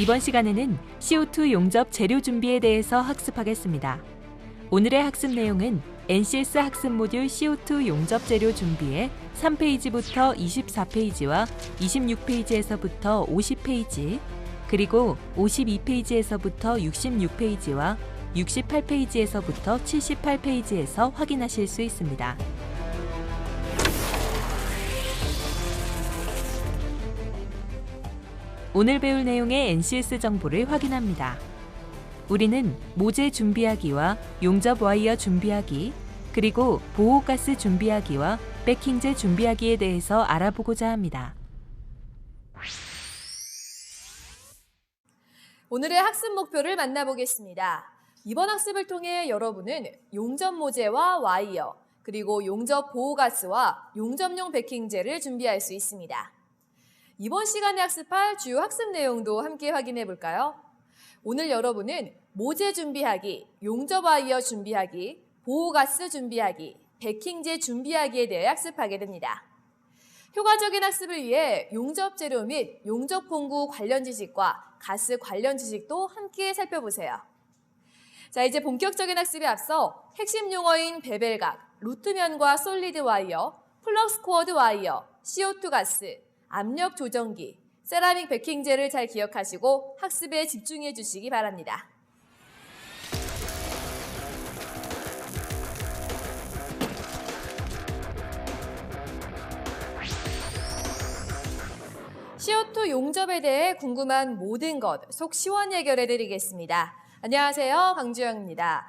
이번 시간에는 CO2 용접 재료 준비에 대해서 학습하겠습니다. 오늘의 학습 내용은 NCS 학습 모듈 CO2 용접 재료 준비의 3페이지부터 24페이지와 26페이지에서부터 50페이지, 그리고 52페이지에서부터 66페이지와 68페이지에서부터 78페이지에서 확인하실 수 있습니다. 오늘 배울 내용의 NCS 정보를 확인합니다. 우리는 모재 준비하기와 용접 와이어 준비하기, 그리고 보호가스 준비하기와 패킹재 준비하기에 대해서 알아보고자 합니다. 오늘의 학습 목표를 만나보겠습니다. 이번 학습을 통해 여러분은 용접 모재와 와이어, 그리고 용접 보호가스와 용접용 패킹재를 준비할 수 있습니다. 이번 시간에 학습할 주요 학습 내용도 함께 확인해 볼까요? 오늘 여러분은 모재 준비하기, 용접 와이어 준비하기, 보호가스 준비하기, 패킹재 준비하기에 대해 학습하게 됩니다. 효과적인 학습을 위해 용접 재료 및 용접 공구 관련 지식과 가스 관련 지식도 함께 살펴보세요. 자, 이제 본격적인 학습에 앞서 핵심 용어인 베벨각, 루트면과 솔리드 와이어, 플럭스 코어드 와이어, CO2 가스, 압력 조정기, 세라믹 베킹재를 잘 기억하시고 학습에 집중해 주시기 바랍니다. CO2 용접에 대해 궁금한 모든 것 속 시원 해결해 드리겠습니다. 안녕하세요, 강주영입니다.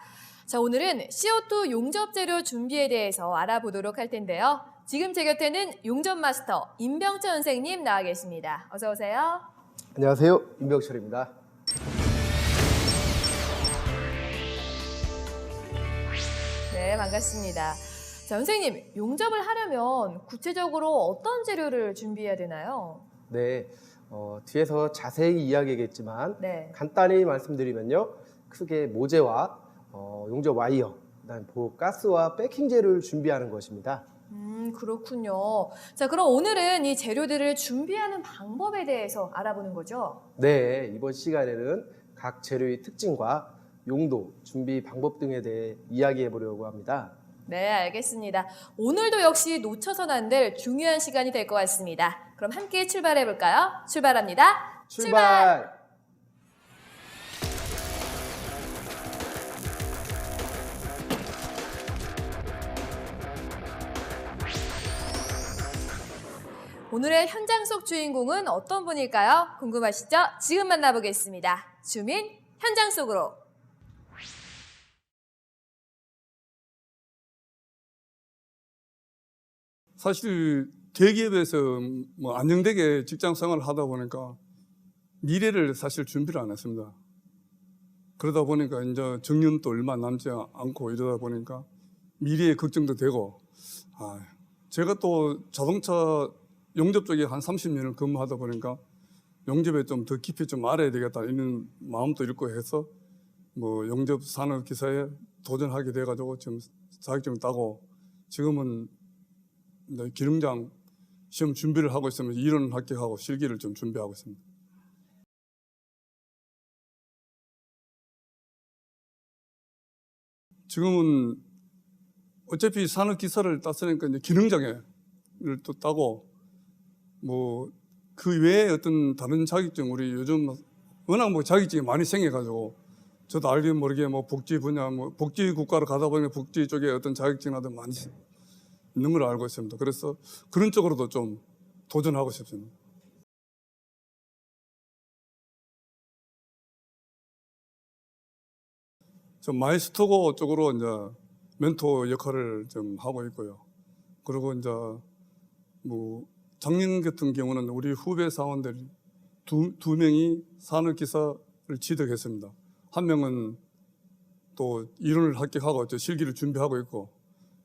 자, 오늘은 CO2 용접 재료 준비에 대해서 알아보도록 할 텐데요. 지금 제 곁에는 용접 마스터 임병철 선생님 나와 계십니다. 어서 오세요. 안녕하세요, 임병철입니다. 네, 반갑습니다. 자, 선생님, 용접을 하려면 구체적으로 어떤 재료를 준비해야 되나요? 네, 뒤에서 자세히 이야기하겠지만 네. 간단히 말씀드리면요, 크게 모재와 용접 와이어, 그다음 보호가스와 패킹재를 준비하는 것입니다. 그렇군요. 자, 그럼 오늘은 이 재료들을 준비하는 방법에 대해서 알아보는 거죠? 네, 이번 시간에는 각 재료의 특징과 용도, 준비 방법 등에 대해 이야기해 보려고 합니다. 네, 알겠습니다. 오늘도 역시 놓쳐서는 안 될 중요한 시간이 될 것 같습니다. 그럼 함께 출발해 볼까요? 출발합니다. 출발! 오늘의 현장 속 주인공은 어떤 분일까요? 궁금하시죠? 지금 만나보겠습니다. 주민 현장 속으로. 사실 대기업에서 안정되게 직장 생활을 하다 보니까 미래를 사실 준비를 안 했습니다. 그러다 보니까 이제 정년도 얼마 남지 않고 이러다 보니까 미래에 걱정도 되고, 제가 또 자동차 용접 쪽에 한 30년을 근무하다 보니까 용접에 좀 더 깊이 좀 알아야 되겠다 이런 마음도 있고 해서 용접 산업 기사에 도전하게 돼가지고 지금 자격증을 따고 지금은 기능장 시험 준비를 하고 있으면 이론 합격하고 실기를 좀 준비하고 있습니다. 지금은 어차피 산업기사를 땄으니까 이제 기능장애를 또 따고 그 외에 어떤 다른 자격증, 우리 요즘 워낙 자격증이 많이 생겨가지고 저도 알게 모르게 복지 분야, 복지 국가로 가다 보니 복지 쪽에 어떤 자격증이라도 많이 있는 걸 알고 있습니다. 그래서 그런 쪽으로도 좀 도전하고 싶습니다. 좀 마이스터고 쪽으로 이제 멘토 역할을 좀 하고 있고요. 그리고 이제 작년 같은 경우는 우리 후배 사원들 두 명이 산업기사를 취득했습니다. 한 명은 또 이론을 합격하고 실기를 준비하고 있고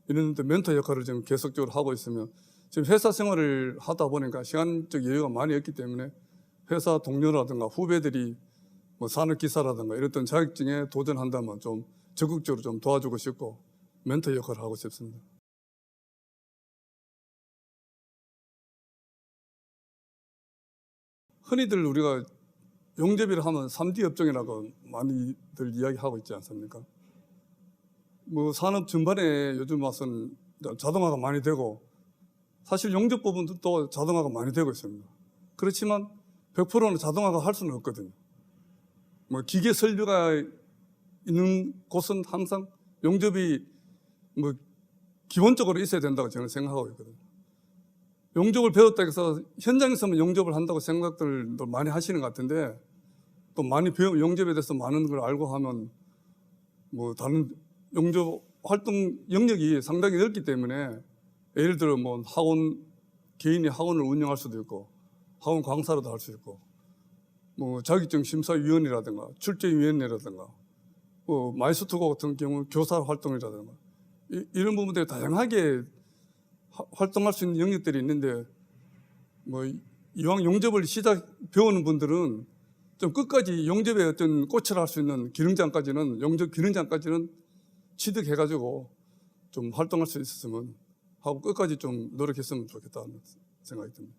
이런데 멘토 역할을 지금 계속적으로 하고 있으면 지금 회사 생활을 하다 보니까 시간적 여유가 많이 없기 때문에 회사 동료라든가 후배들이 산업기사라든가 이랬던 자격증에 도전한다면 좀 적극적으로 좀 도와주고 싶고 멘토 역할을 하고 싶습니다. 흔히들 우리가 용접이라 하면 3D 업종이라고 많이들 이야기하고 있지 않습니까? 뭐 산업 전반에 요즘 와서는 자동화가 많이 되고 사실 용접 부분도 자동화가 많이 되고 있습니다. 그렇지만 100%는 자동화가 할 수는 없거든요. 뭐 기계 설비가 있는 곳은 항상 용접이 뭐 기본적으로 있어야 된다고 저는 생각하고 있거든요. 용접을 배웠다 해서 현장에서만 용접을 한다고 생각들도 많이 하시는 것 같은데 또 많이 용접에 대해서 많은 걸 알고 하면 뭐 다른 용접 활동 영역이 상당히 넓기 때문에 예를 들어 뭐 개인이 학원을 운영할 수도 있고 학원 강사로도 할 수 있고 뭐 자격증 심사위원이라든가 출제위원회라든가 뭐 마이스터고 같은 경우 교사 활동이라든가 이런 부분들이 다양하게 활동할 수 있는 영역들이 있는데 뭐 이왕 용접을 배우는 분들은 좀 끝까지 용접에 어떤 꽃을 할 수 있는 용접 기능장까지는 취득해가지고 좀 활동할 수 있었으면 하고 끝까지 좀 노력했으면 좋겠다는 생각이 듭니다.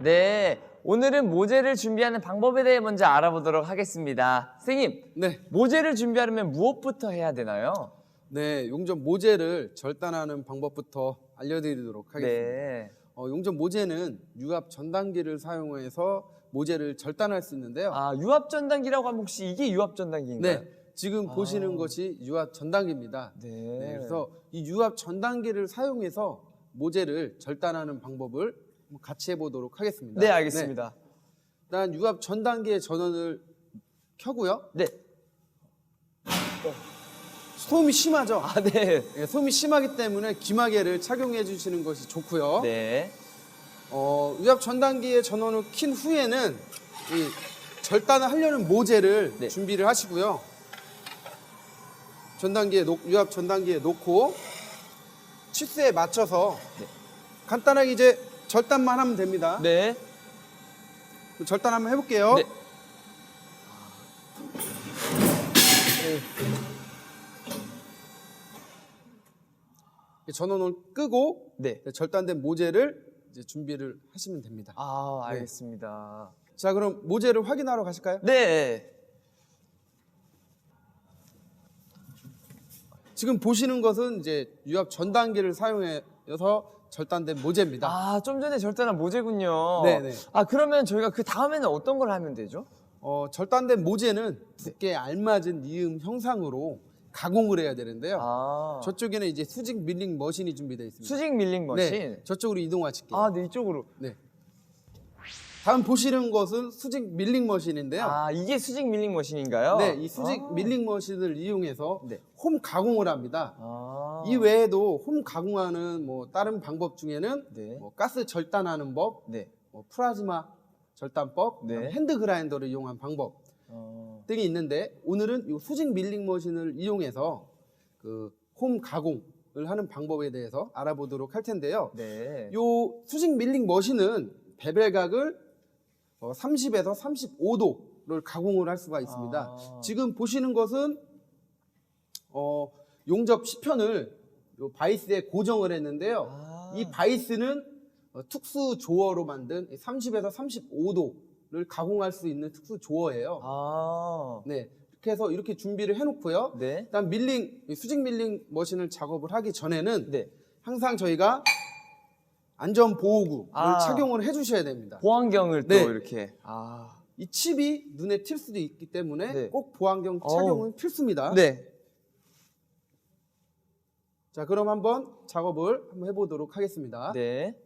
네, 오늘은 모재를 준비하는 방법에 대해 먼저 알아보도록 하겠습니다. 선생님, 네, 모재를 준비하려면 무엇부터 해야 되나요? 네, 용접 모재를 절단하는 방법부터 알려드리도록 하겠습니다. 네. 용접 모재는 유압 전단기를 사용해서 모재를 절단할 수 있는데요. 아, 유압 전단기라고 하면 혹시 이게 유압 전단기인가요? 네, 지금 보시는 것이 유압 전단기입니다. 네. 네, 그래서 이 유압 전단기를 사용해서 모재를 절단하는 방법을 같이 해보도록 하겠습니다. 네, 알겠습니다. 일단 유압 전단기의 전원을 켜고요. 네. 소음이 심하죠? 아, 네. 네, 소음이 심하기 때문에 귀마개를 착용해 주시는 것이 좋고요. 네. 유압 전단기의 전원을 킨 후에는 이 절단을 하려는 모재를 네. 준비를 하시고요. 유압 전단기에 놓고 치수에 맞춰서 네. 간단하게 이제 절단만 하면 됩니다. 네. 절단 한번 해볼게요. 네. 전원을 끄고 네. 절단된 모재를 이제 준비를 하시면 됩니다. 아, 알겠습니다. 자, 그럼 모재를 확인하러 가실까요? 네. 지금 보시는 것은 이제 유압 전단기를 사용해서 절단된 모재입니다. 아, 좀 전에 절단한 모재군요. 네네. 아, 그러면 저희가 그 다음에는 어떤 걸 하면 되죠? 절단된 모재는 두께에 알맞은 니은 형상으로 가공을 해야 되는데요. 아, 저쪽에는 이제 수직 밀링 머신이 준비되어 있습니다. 수직 밀링 머신. 네, 저쪽으로 이동하실게요. 아, 네, 이쪽으로. 네. 다음 보시는 것은 수직 밀링 머신인데요. 아, 이게 수직 밀링 머신인가요? 네, 이 수직 아. 밀링 머신을 이용해서 네. 홈 가공을 합니다. 아. 이 외에도 홈 가공하는 뭐 다른 방법 중에는 네. 뭐 가스 절단하는 법, 네. 뭐 플라즈마 절단법, 네. 핸드 그라인더를 이용한 방법 등이 있는데 오늘은 이 수직 밀링 머신을 이용해서 그 홈 가공을 하는 방법에 대해서 알아보도록 할 텐데요. 네. 이 수직 밀링 머신은 베벨각을 30에서 35도를 가공을 할 수가 있습니다. 아. 지금 보시는 것은 용접 시편을 요 바이스에 고정을 했는데요. 아. 이 바이스는 특수 조어로 만든 30에서 35도를 가공할 수 있는 특수 조어예요. 아. 네, 이렇게 해서 이렇게 준비를 해놓고요. 네. 일단 수직 밀링 머신을 작업을 하기 전에는 네. 항상 저희가 안전 보호구를 아. 착용을 해주셔야 됩니다. 보안경을 네. 또 이렇게. 아. 이 칩이 눈에 튈 수도 있기 때문에 네. 꼭 보안경 착용은 필수입니다. 네. 자, 그럼 한번 작업을 한번 해보도록 하겠습니다. 네.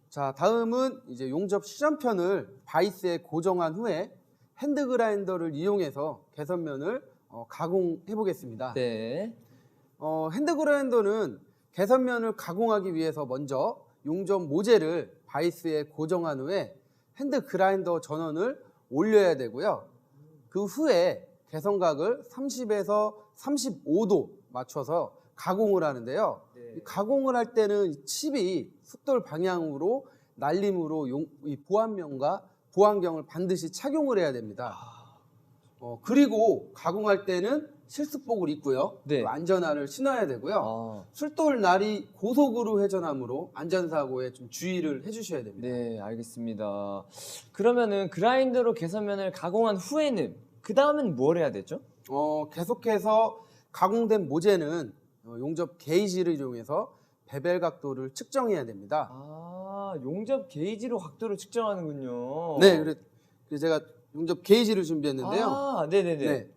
자, 다음은 이제 용접 시전편을 바이스에 고정한 후에 핸드 그라인더를 이용해서 개선면을 가공해 보겠습니다. 네. 핸드 그라인더는 개선면을 가공하기 위해서 먼저 용접 모재를 바이스에 고정한 후에 핸드 그라인더 전원을 올려야 되고요. 그 후에 개선각을 30에서 35도 맞춰서 가공을 하는데요. 이 가공을 할 때는 칩이 숫돌 방향으로 날림으로 이 보안면과 보안경을 반드시 착용을 해야 됩니다. 그리고 가공할 때는 실습복을 입고요. 네. 안전화를 신어야 되고요. 아, 술돌 날이 고속으로 회전하므로 안전사고에 좀 주의를 해주셔야 됩니다. 네, 알겠습니다. 그러면은 그라인더로 개선면을 가공한 후에는 그 다음엔 뭘 해야 되죠? 계속해서 가공된 모재는 용접 게이지를 이용해서 베벨 각도를 측정해야 됩니다. 아, 용접 게이지로 각도를 측정하는군요. 네, 그래서 제가 용접 게이지를 준비했는데요. 아, 네네네. 네,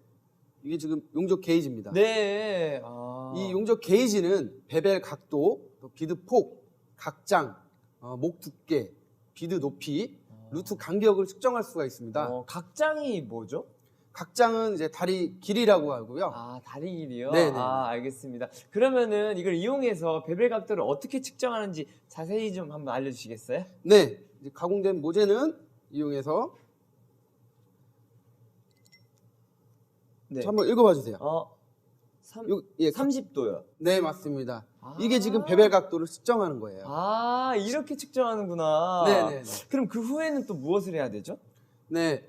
이게 지금 용접 게이지입니다. 네. 아. 이 용접 게이지는 베벨 각도, 또 비드 폭, 각장, 목 두께, 비드 높이, 루트 간격을 측정할 수가 있습니다. 각장이 뭐죠? 각장은 이제 다리 길이라고 하고요. 아, 다리 길이요? 네네. 아, 알겠습니다. 그러면은 이걸 이용해서 베벨 각도를 어떻게 측정하는지 자세히 좀 한번 알려주시겠어요? 네, 이제 가공된 모재는 이용해서 네. 한번 읽어봐 주세요. 30도요. 네, 맞습니다. 아. 이게 지금 베벨 각도를 측정하는 거예요. 아, 이렇게 측정하는구나. 네네. 그럼 그 후에는 또 무엇을 해야 되죠? 네,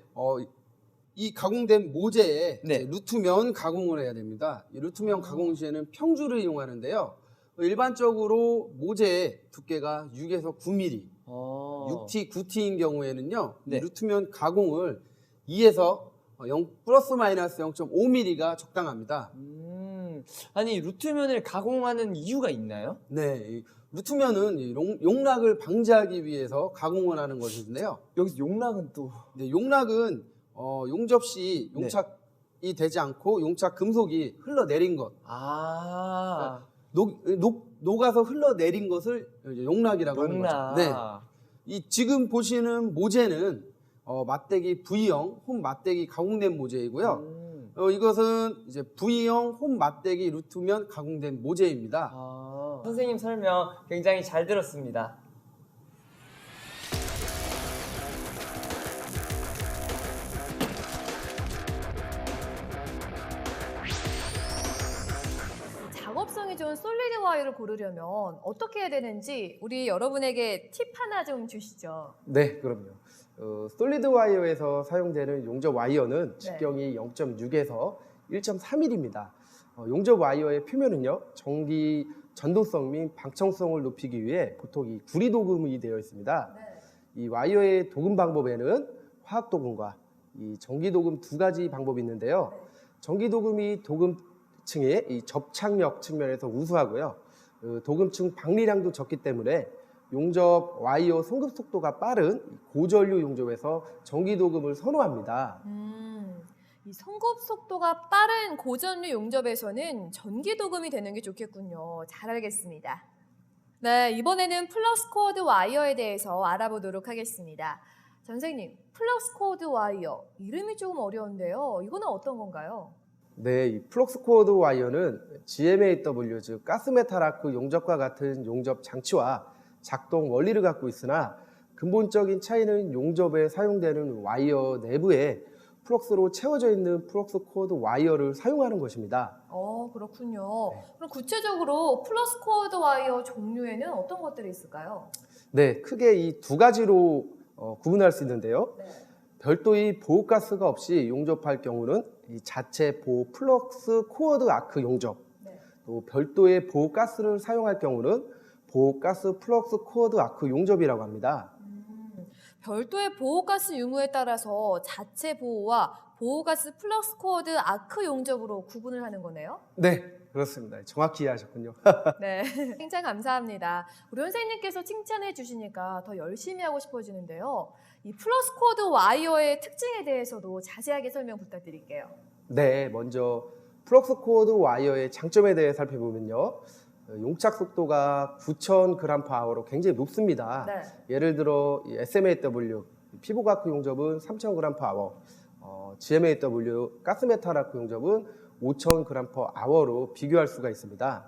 이 가공된 모재에 네. 이제 루트면 가공을 해야 됩니다. 이 루트면 가공 시에는 평주를 이용하는데요. 일반적으로 모재의 두께가 6에서 9mm, 6T, 9T인 경우에는요, 네. 이 루트면 가공을 2에서 0 플러스 마이너스 0.5mm가 적당합니다. 아니, 루트면을 가공하는 이유가 있나요? 네, 이 루트면은 이 용락을 방지하기 위해서 가공을 하는 것인데요. 여기서 용락은 또 네, 용락은 용접 시 네. 용착이 되지 않고 용착 금속이 흘러내린 것, 녹아서 흘러내린 것을 이제 용락이라고 하는 거죠. 네, 이 지금 보시는 모재는 맞대기 V형 홈 맞대기 가공된 모재이고요. 이것은 이제 V형 홈 맞대기 루트면 가공된 모재입니다. 선생님 설명 굉장히 잘 들었습니다. 작업성이 좋은 솔리드 와이어를 고르려면 어떻게 해야 되는지 우리 여러분에게 팁 하나 좀 주시죠. 네, 그럼요. 솔리드 와이어에서 사용되는 용접 와이어는 직경이 0.6에서 1.3mm입니다. 용접 와이어의 표면은요, 전기 전도성 및 방청성을 높이기 위해 보통 이 구리 도금이 되어 있습니다. 이 와이어의 도금 방법에는 화학 도금과 이 전기 도금 두 가지 방법이 있는데요. 전기 도금이 도금층의 이 접착력 측면에서 우수하고요. 도금층 방리량도 적기 때문에 용접 와이어 송급 속도가 빠른 고전류 용접에서 전기 도금을 선호합니다. 이 송급 속도가 빠른 고전류 용접에서는 전기 도금이 되는 게 좋겠군요. 잘 알겠습니다. 네, 이번에는 플럭스 코어드 와이어에 대해서 알아보도록 하겠습니다. 선생님, 플럭스 코어드 와이어 이름이 조금 어려운데요. 이거는 어떤 건가요? 네, 이 플럭스 코어드 와이어는 GMAW, 즉 가스메탈 아크 용접과 같은 용접 장치와 작동 원리를 갖고 있으나 근본적인 차이는 용접에 사용되는 와이어 내부에 플럭스로 채워져 있는 플럭스 코어드 와이어를 사용하는 것입니다. 그렇군요. 그럼 구체적으로 플럭스 코어드 와이어 종류에는 어떤 것들이 있을까요? 네, 크게 이 두 가지로 구분할 수 있는데요. 별도의 보호가스가 없이 용접할 경우는 이 자체 보호 플럭스 코어드 아크 용접, 또 별도의 보호가스를 사용할 경우는 보호가스 플럭스 코어드 아크 용접이라고 합니다. 별도의 보호가스 유무에 따라서 자체 보호와 보호가스 플럭스 코어드 아크 용접으로 구분을 하는 거네요? 네, 그렇습니다. 정확히 이해하셨군요. 네, 칭찬 감사합니다. 우리 선생님께서 칭찬해 주시니까 더 열심히 하고 싶어지는데요. 이 플럭스 코어드 와이어의 특징에 대해서도 자세하게 설명 부탁드릴게요. 네, 먼저 플럭스 코어드 와이어의 장점에 대해 살펴보면요. 용착 속도가 9,000g/h로 굉장히 높습니다. 예를 들어 SMAW 피부가크 용접은 3,000g/h, GMAW 가스메탈화학 용접은 5,000g/h로 비교할 수가 있습니다.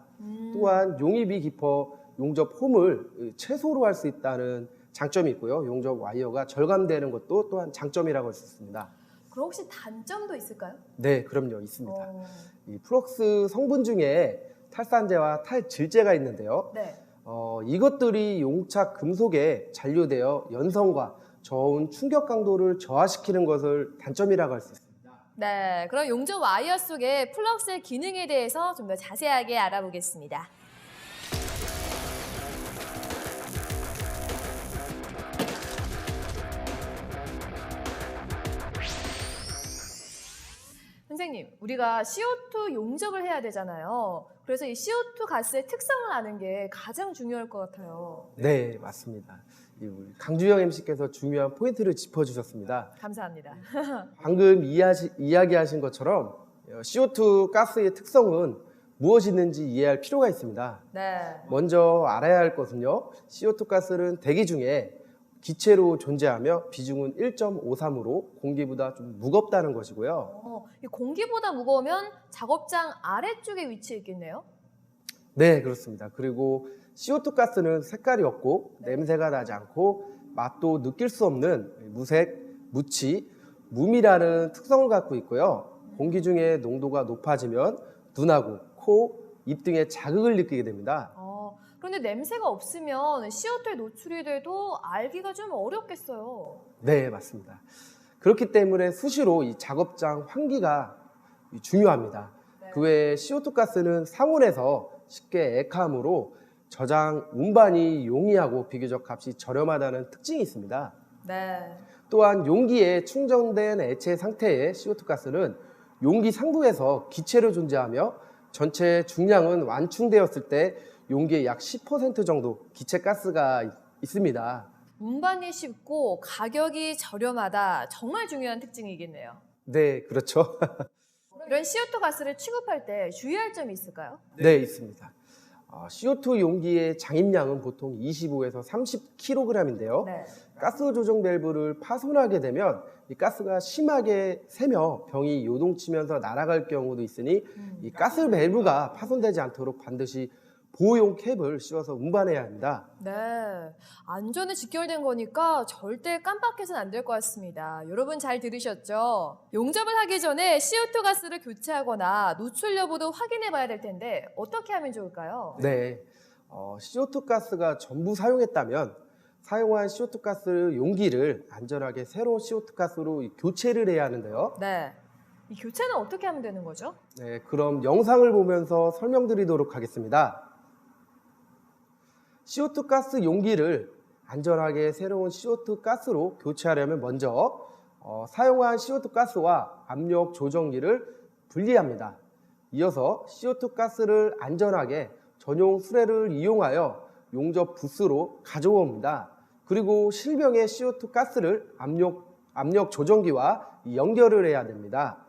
또한 용입이 깊어 용접 홈을 최소로 할 수 있다는 장점이 있고요. 용접 와이어가 절감되는 것도 또한 장점이라고 할 수 있습니다. 그럼 혹시 단점도 있을까요? 네, 그럼요. 있습니다. 어, 이 플럭스 성분 중에 탈산제와 탈질제가 있는데요. 네. 이것들이 용착 금속에 잔류되어 연성과 저온 충격 강도를 저하시키는 것을 단점이라고 할 수 있습니다. 네, 그럼 용접 와이어 속의 플럭스의 기능에 대해서 좀 더 자세하게 알아보겠습니다. 선생님, 우리가 CO2 용접을 해야 되잖아요. 그래서 이 CO2 가스의 특성을 아는 게 가장 중요할 것 같아요. 네, 맞습니다. 우리 강주영 MC께서 중요한 포인트를 짚어주셨습니다. 감사합니다. 방금 이야기하신 것처럼 CO2 가스의 특성은 무엇이 있는지 이해할 필요가 있습니다. 네. 먼저 알아야 할 것은요, CO2 가스는 대기 중에 기체로 존재하며 비중은 1.53으로 공기보다 좀 무겁다는 것이고요. 이 공기보다 무거우면 작업장 아래쪽에 위치해 있겠네요. 네, 그렇습니다. 그리고 CO2 가스는 색깔이 없고 냄새가 나지 않고 맛도 느낄 수 없는 무색, 무치, 무미라는 특성을 갖고 있고요. 공기 중에 농도가 높아지면 눈하고 코, 입 등의 자극을 느끼게 됩니다. 그런데 냄새가 없으면 CO2에 노출이 돼도 알기가 좀 어렵겠어요. 네, 맞습니다. 그렇기 때문에 수시로 이 작업장 환기가 중요합니다. 네. 그 외에 CO2 가스는 상온에서 쉽게 액하므로 저장 운반이 용이하고 비교적 값이 저렴하다는 특징이 있습니다. 네. 또한 용기에 충전된 액체 상태의 CO2 가스는 용기 상부에서 기체로 존재하며 전체 중량은 완충되었을 때 용기의 약 10% 정도 기체 가스가 있습니다. 운반이 쉽고 가격이 저렴하다. 정말 중요한 특징이겠네요. 네, 그렇죠. 이런 CO2 가스를 취급할 때 주의할 점이 있을까요? 네, 있습니다. CO2 용기의 장입량은 보통 25에서 30kg인데요. 네. 가스 조정 밸브를 파손하게 되면 이 가스가 심하게 새며 병이 요동치면서 날아갈 경우도 있으니 이 가스 밸브가 파손되지 않도록 반드시 보호용 캡을 씌워서 운반해야 합니다. 네. 안전에 직결된 거니까 절대 깜빡해서는 안 될 것 같습니다. 여러분 잘 들으셨죠? 용접을 하기 전에 CO2 가스를 교체하거나 노출 여부도 확인해 봐야 될 텐데 어떻게 하면 좋을까요? 네, CO2 가스가 전부 사용했다면 사용한 CO2 가스 용기를 안전하게 새로운 CO2 가스로 교체를 해야 하는데요. 네. 이 교체는 어떻게 하면 되는 거죠? 네, 그럼 영상을 보면서 설명드리도록 하겠습니다. CO2 가스 용기를 안전하게 새로운 CO2 가스로 교체하려면 먼저 사용한 CO2 가스와 압력 조정기를 분리합니다. 이어서 CO2 가스를 안전하게 전용 수레를 이용하여 용접 부스로 가져옵니다. 그리고 실병의 CO2 가스를 압력 조정기와 연결을 해야 됩니다.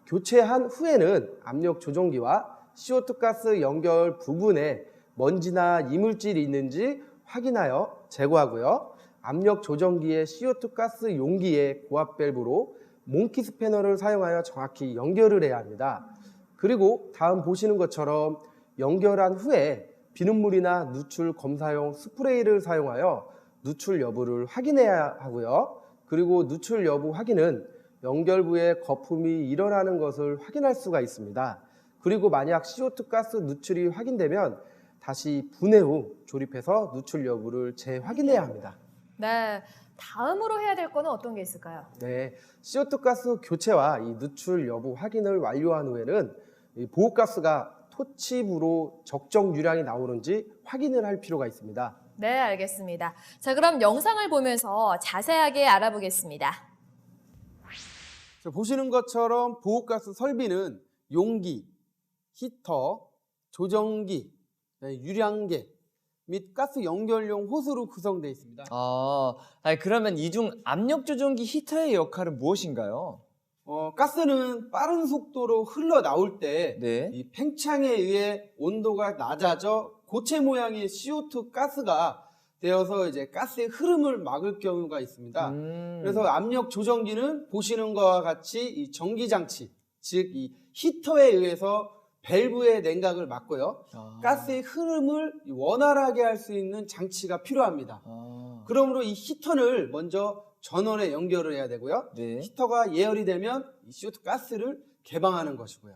교체한 후에는 압력 조정기와 CO2 가스 연결 부분에 먼지나 이물질이 있는지 확인하여 제거하고요. 압력 조정기의 CO2 가스 용기의 고압 밸브로 몽키 스패너를 사용하여 정확히 연결을 해야 합니다. 그리고 다음 보시는 것처럼 연결한 후에 비눗물이나 누출 검사용 스프레이를 사용하여 누출 여부를 확인해야 하고요. 그리고 누출 여부 확인은 연결부에 거품이 일어나는 것을 확인할 수가 있습니다. 그리고 만약 CO2 가스 누출이 확인되면 다시 분해 후 조립해서 누출 여부를 재확인해야 합니다. 네. 다음으로 해야 될 거는 어떤 게 있을까요? 네, CO2 가스 교체와 이 누출 여부 확인을 완료한 후에는 이 보호가스가 토치부로 적정 유량이 나오는지 확인을 할 필요가 있습니다. 네, 알겠습니다. 자, 그럼 영상을 보면서 자세하게 알아보겠습니다. 자, 보시는 것처럼 보호가스 설비는 용기, 히터, 조정기, 유량계 및 가스 연결용 호스로 구성되어 있습니다. 그러면 이 중 압력 조정기 히터의 역할은 무엇인가요? 가스는 빠른 속도로 흘러나올 때 네. 이 팽창에 의해 온도가 낮아져 고체 모양의 CO2 가스가 되어서 이제 가스의 흐름을 막을 경우가 있습니다. 음. 그래서 압력 조정기는 보시는 것과 같이 이 전기 장치, 즉 이 히터에 의해서 밸브의 냉각을 막고요. 아. 가스의 흐름을 원활하게 할 수 있는 장치가 필요합니다. 아. 그러므로 이 히터를 먼저 전원에 연결을 해야 되고요. 네. 히터가 예열이 되면 이 CO2 가스를 개방하는 것이고요.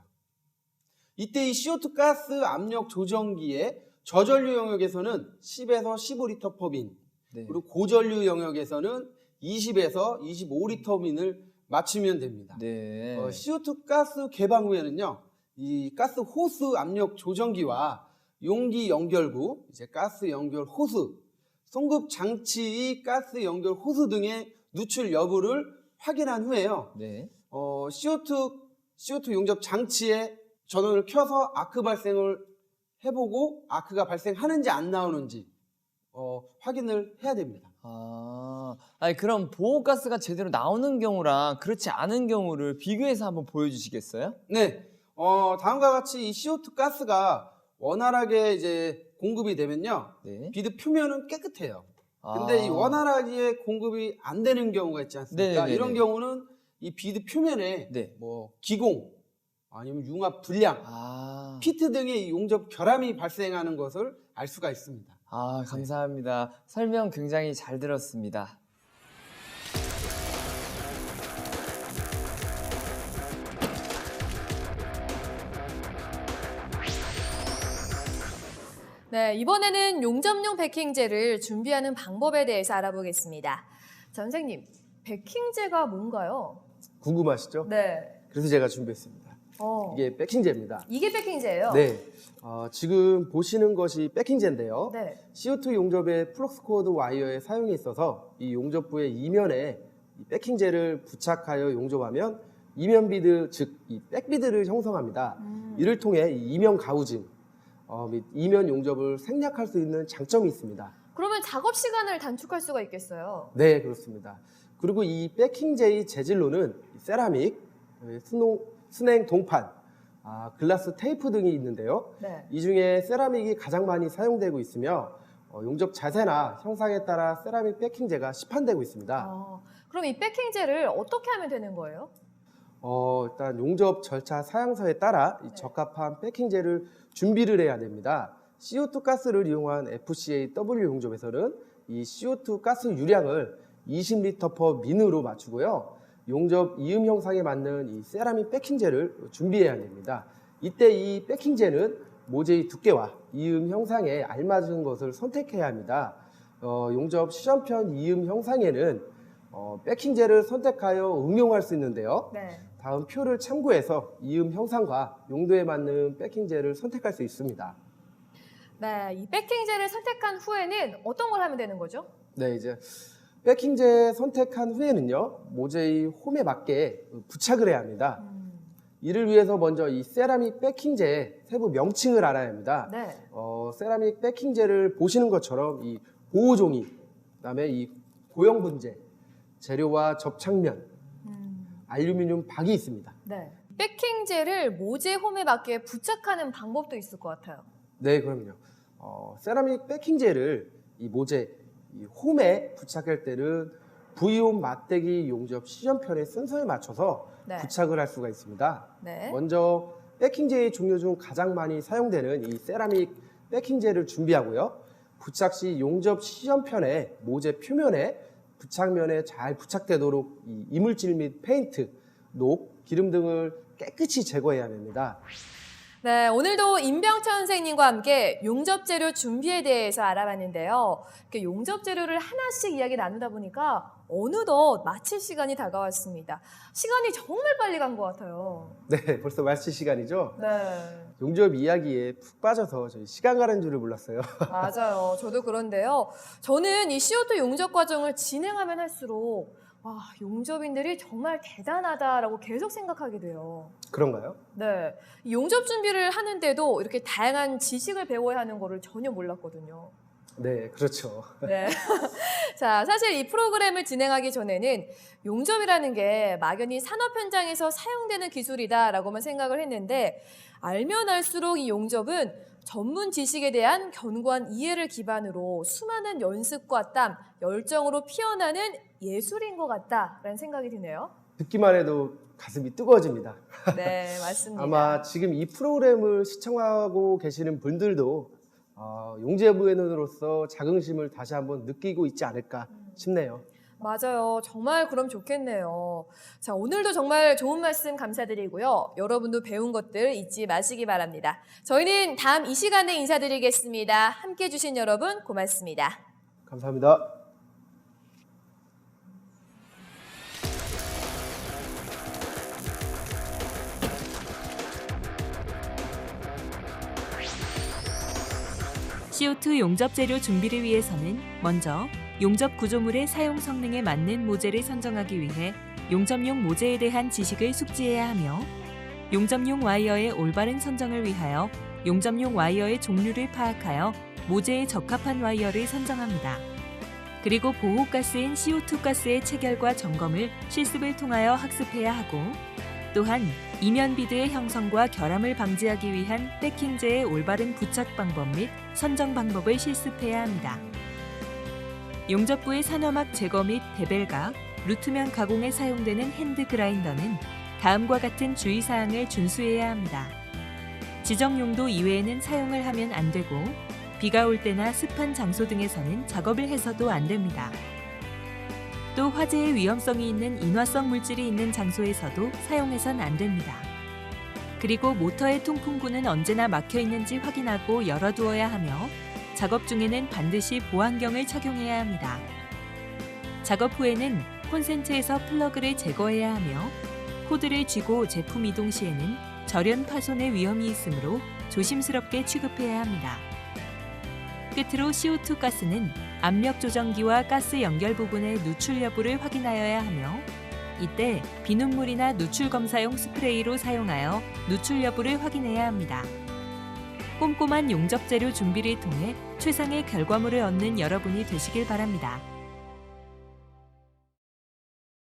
이때 이 CO2 가스 압력 조정기의 저전류 영역에서는 10에서 15리터 퍼빈, 네. 그리고 고전류 영역에서는 20에서 25리터 퍼빈을 맞추면 됩니다. 네. CO2 가스 개방 후에는요, 이 가스 호스 압력 조정기와 용기 연결구, 이제 가스 연결 호스, 송급 장치의 가스 연결 호스 등의 누출 여부를 확인한 후에요. 네. CO2 용접 장치에 전원을 켜서 아크 발생을 해보고 아크가 발생하는지 안 나오는지 확인을 해야 됩니다. 아니 그럼 보호가스가 제대로 나오는 경우랑 그렇지 않은 경우를 비교해서 한번 보여주시겠어요? 네, 다음과 같이 이 CO2 가스가 원활하게 이제 공급이 되면요, 네. 비드 표면은 깨끗해요. 근데 이 원활하게 공급이 안 되는 경우가 있지 않습니까? 네네네네. 이런 경우는 이 비드 표면에 네. 뭐 기공 아니면 융합 불량, 피트 등의 용접 결함이 발생하는 것을 알 수가 있습니다. 감사합니다. 설명 굉장히 잘 들었습니다. 네, 이번에는 용접용 베킹제를 준비하는 방법에 대해서 알아보겠습니다. 선생님, 베킹제가 뭔가요? 궁금하시죠? 네. 그래서 제가 준비했습니다. 이게 베킹제입니다. 이게 베킹제예요? 네, 지금 보시는 것이 베킹제인데요. 네. CO2 용접의 플럭스 코어드 와이어의 사용이 있어서 이 용접부의 이면에 이 베킹제를 부착하여 용접하면 이면 비드, 즉 이 백비드를 형성합니다. 이를 통해 이 이면 가우징 및 이면 용접을 생략할 수 있는 장점이 있습니다. 그러면 작업 시간을 단축할 수가 있겠어요? 네, 그렇습니다. 그리고 이 베킹제의 재질로는 세라믹, 순행 동판, 글라스 테이프 등이 있는데요. 네. 이 중에 세라믹이 가장 많이 사용되고 있으며 용접 자세나 형상에 따라 세라믹 베킹제가 시판되고 있습니다. 그럼 이 베킹제를 어떻게 하면 되는 거예요? 일단 용접 절차 사양서에 따라 이 적합한 베킹제를 준비를 해야 됩니다. CO2 가스를 이용한 FCAW 용접에서는 이 CO2 가스 유량을 20리터 퍼 민으로 맞추고요. 용접 이음 형상에 맞는 이 세라믹 베킹제를 준비해야 됩니다. 이때 이 베킹제는 모재의 두께와 이음 형상에 알맞은 것을 선택해야 합니다. 용접 시험편 이음 형상에는 베킹제를 선택하여 응용할 수 있는데요. 네. 다음 표를 참고해서 이음 형상과 용도에 맞는 베킹제를 선택할 수 있습니다. 네, 이 베킹제를 선택한 후에는 어떤 걸 하면 되는 거죠? 네, 이제 베킹제 선택한 후에는요, 모재의 홈에 맞게 부착을 해야 합니다. 이를 위해서 먼저 이 세라믹 베킹제의 세부 명칭을 알아야 합니다. 네. 세라믹 베킹제를 보시는 것처럼 이 보호종이, 그다음에 이 고형분재, 재료와 접착면, 알루미늄 박이 있습니다. 네. 베킹제를 모재 홈에 맞게 부착하는 방법도 있을 것 같아요. 네, 그럼요. 세라믹 베킹제를 이 모재, 이 홈에 부착할 때는 V홈 맞대기 용접 시험편의 순서에 맞춰서 네. 부착을 할 수가 있습니다. 네. 먼저 베킹제의 종류 중 가장 많이 사용되는 이 세라믹 베킹제를 준비하고요. 부착 시 용접 시험편에 모재 표면에 부착면에 잘 부착되도록 이 이물질 및 페인트, 녹, 기름 등을 깨끗이 제거해야 합니다. 네, 오늘도 임병철 선생님과 함께 용접 재료 준비에 대해서 알아봤는데요. 이렇게 용접 재료를 하나씩 이야기 나누다 보니까 어느덧 마칠 시간이 다가왔습니다. 시간이 정말 빨리 간 것 같아요. 네, 벌써 마칠 시간이죠? 네, 용접 이야기에 푹 빠져서 저희 시간 가는 줄을 몰랐어요. 맞아요. 저도 그런데요. 저는 이 CO2 용접 과정을 진행하면 할수록 와, 용접인들이 정말 대단하다라고 계속 생각하게 돼요. 그런가요? 네, 이 용접 준비를 하는데도 이렇게 다양한 지식을 배워야 하는 거를 전혀 몰랐거든요. 네, 그렇죠. 네. 자, 사실 이 프로그램을 진행하기 전에는 용접이라는 게 막연히 산업 현장에서 사용되는 기술이다라고만 생각을 했는데 알면 알수록 이 용접은 전문 지식에 대한 견고한 이해를 기반으로 수많은 연습과 땀, 열정으로 피어나는 예술인 것 같다라는 생각이 드네요. 듣기만 해도 가슴이 뜨거워집니다. 네, 맞습니다. 아마 지금 이 프로그램을 시청하고 계시는 분들도 용접위원으로서 자긍심을 다시 한번 느끼고 있지 않을까 싶네요. 맞아요. 정말 그럼 좋겠네요. 자, 오늘도 정말 좋은 말씀 감사드리고요. 여러분도 배운 것들 잊지 마시기 바랍니다. 저희는 다음 이 시간에 인사드리겠습니다. 함께해 주신 여러분 고맙습니다. 감사합니다. CO2 용접 재료 준비를 위해서는 먼저 용접 구조물의 사용 성능에 맞는 모재를 선정하기 위해 용접용 모재에 대한 지식을 숙지해야 하며 용접용 와이어의 올바른 선정을 위하여 용접용 와이어의 종류를 파악하여 모재에 적합한 와이어를 선정합니다. 그리고 보호가스인 CO2 가스의 체결과 점검을 실습을 통하여 학습해야 하고 또한 이면 비드의 형성과 결함을 방지하기 위한 패킹재의 올바른 부착 방법 및 선정 방법을 실습해야 합니다. 용접부의 산화막 제거 및 베벨각, 루트면 가공에 사용되는 핸드 그라인더는 다음과 같은 주의사항을 준수해야 합니다. 지정 용도 이외에는 사용을 하면 안 되고 비가 올 때나 습한 장소 등에서는 작업을 해서도 안 됩니다. 또 화재의 위험성이 있는 인화성 물질이 있는 장소에서도 사용해선 안 됩니다. 그리고 모터의 통풍구는 언제나 막혀 있는지 확인하고 열어두어야 하며 작업 중에는 반드시 보안경을 착용해야 합니다. 작업 후에는 콘센트에서 플러그를 제거해야 하며 코드를 쥐고 제품 이동 시에는 절연 파손의 위험이 있으므로 조심스럽게 취급해야 합니다. 끝으로 CO2 가스는 압력 조정기와 가스 연결 부분의 누출 여부를 확인하여야 하며 이때 비눗물이나 누출 검사용 스프레이로 사용하여 누출 여부를 확인해야 합니다. 꼼꼼한 용접 재료 준비를 통해 최상의 결과물을 얻는 여러분이 되시길 바랍니다.